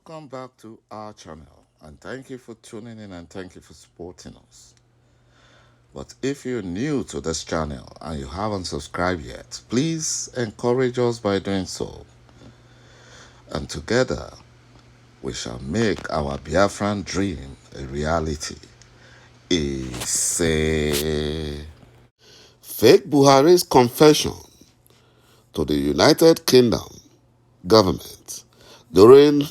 Welcome back to our channel, and thank you for tuning in and thank you for supporting us. But if you're new to this channel and you haven't subscribed yet, please encourage us by doing so. And together, we shall make our Biafran dream a reality. Ise. Fake Buhari's confession to the United Kingdom government during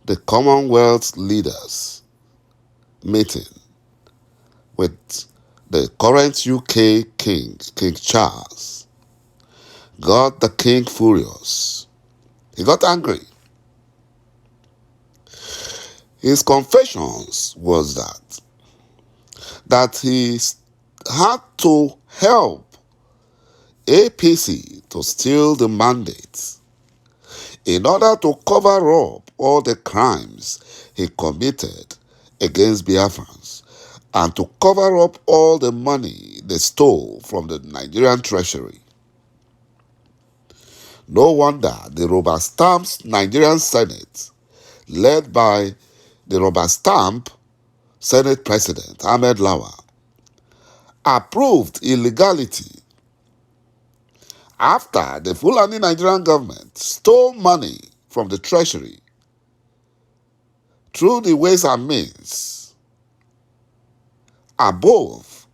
the Commonwealth leaders meeting with the current UK King Charles, got the king furious. He got angry. His confessions was that he had to help APC to steal the mandate in order to cover up all the crimes he committed against Biafrans and to cover up all the money they stole from the Nigerian treasury. No wonder the rubber stamps Nigerian Senate, led by the rubber stamp Senate President Ahmed Lawal, approved illegality after the Fulani Nigerian government stole money from the treasury through the ways and means above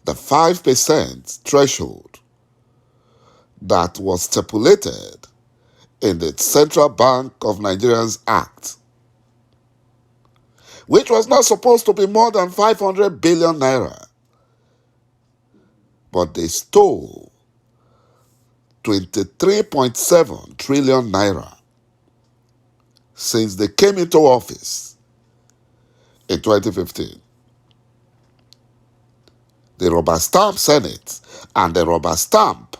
the 5% threshold that was stipulated in the Central Bank of Nigeria's Act, which was not supposed to be more than 500 billion naira. But they stole 23.7 trillion naira since they came into office in 2015. The rubber stamp Senate and the rubber stamp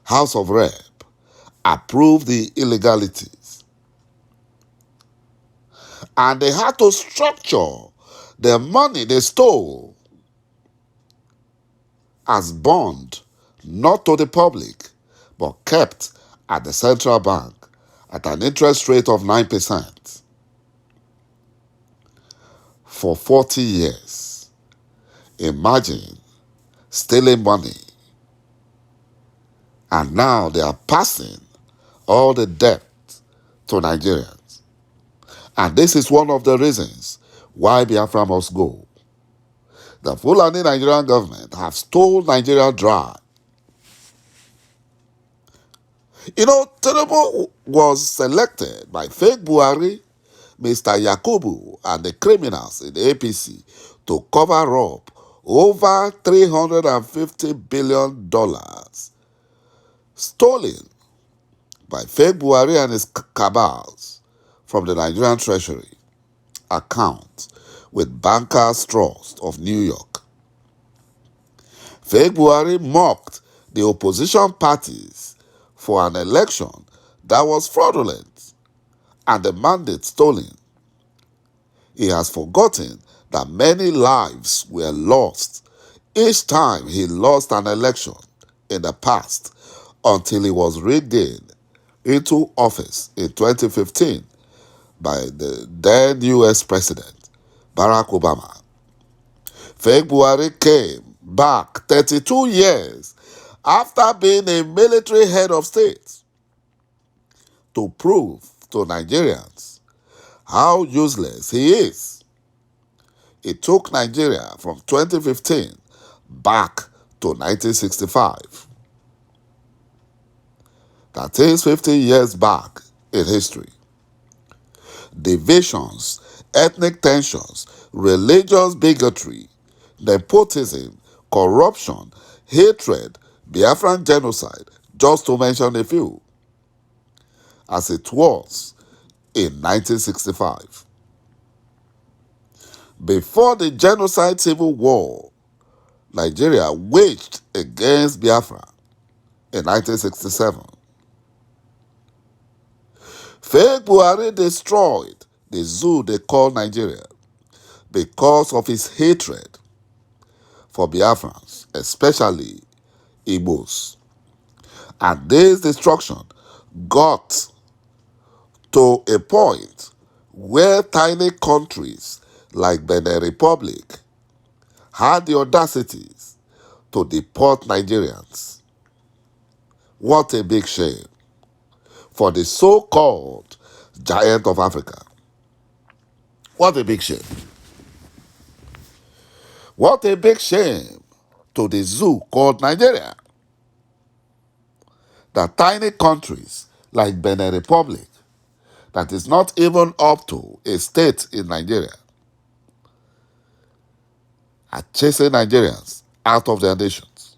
House of Rep approved the illegalities. And they had to structure the money they stole as bond, not to the public, but kept at the central bank at an interest rate of 9% for 40 years. Imagine stealing money, and now they are passing all the debt to Nigerians. And this is one of the reasons why Biafra must go. The Fulani Nigerian government have stole Nigeria dry. You know, Tinubu was selected by fake Buhari, Mr. Yakubu, and the criminals in the APC to cover up over $350 billion stolen by fake Buhari and his cabals from the Nigerian Treasury account with Bankers Trust of New York. Fake Buhari mocked the opposition parties for an election that was fraudulent and the mandate stolen. He has forgotten that many lives were lost each time he lost an election in the past until he was regained into office in 2015 by the then U.S. President Barack Obama. Fake Buhari came back 32 years after being a military head of state to prove to Nigerians how useless he is. It took Nigeria from 2015 back to 1965. That is 50 years back in history. Divisions, ethnic tensions, religious bigotry, nepotism, corruption, hatred, Biafran genocide, just to mention a few, as it was in 1965. Before the genocide civil war Nigeria waged against Biafra in 1967, fake Buhari destroyed the zoo they call Nigeria because of his hatred for Biafrans, especially Igbos. And this destruction got to a point where tiny countries like Benin Republic had the audacities to deport Nigerians. What a big shame for the so-called giant of Africa. What a big shame. What a big shame to the zoo called Nigeria, that tiny countries like Benin Republic, that is not even up to a state in Nigeria, are chasing Nigerians out of their nations.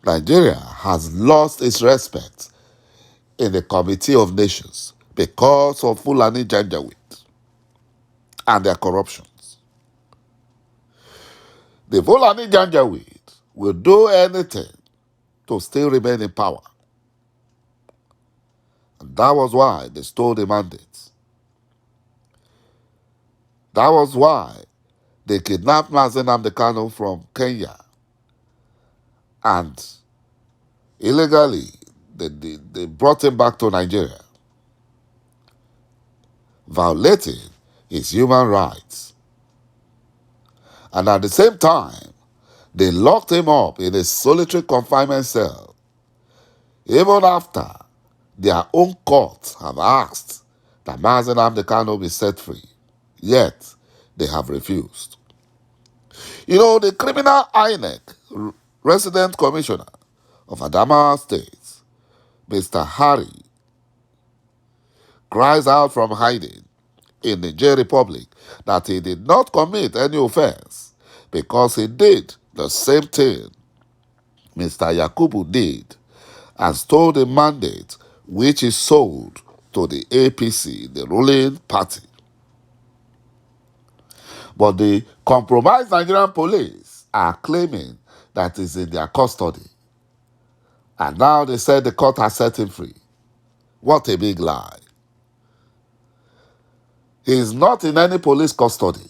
Nigeria has lost its respect in the Committee of Nations because of Fulani Janjaweed and their corruptions. The Fulani Janjaweed will do anything to still remain in power. And that was why they stole the mandates. That was why they kidnapped Mazen Amdekano from Kenya and illegally they brought him back to Nigeria, violating his human rights. And at the same time, they locked him up in a solitary confinement cell, even after their own courts have asked that Mazen Amdekano be set free. Yet, they have refused. You know, the criminal INEC, resident commissioner of Adamawa State, Mr. Hari, cries out from hiding in the Niger Republic that he did not commit any offense because he did the same thing Mr. Yakubu did and stole the mandate which he sold to the APC, the ruling party. But the compromised Nigerian police are claiming that it's in their custody. And now they said the court has set him free. What a big lie. He is not in any police custody.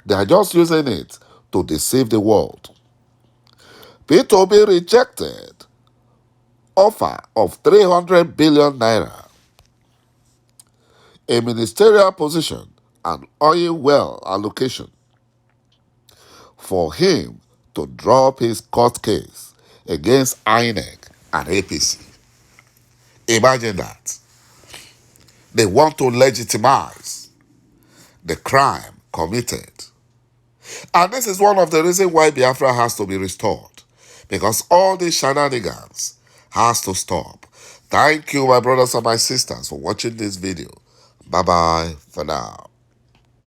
They are just using it to deceive the world. P2B rejected offer of 300 billion naira, a ministerial position and oil well allocation for him to drop his court case against INEC and APC. Imagine that. They want to legitimize the crime committed. And this is one of the reasons why Biafra has to be restored. Because all these shenanigans has to stop. Thank you, my brothers and my sisters, for watching this video. Bye-bye for now.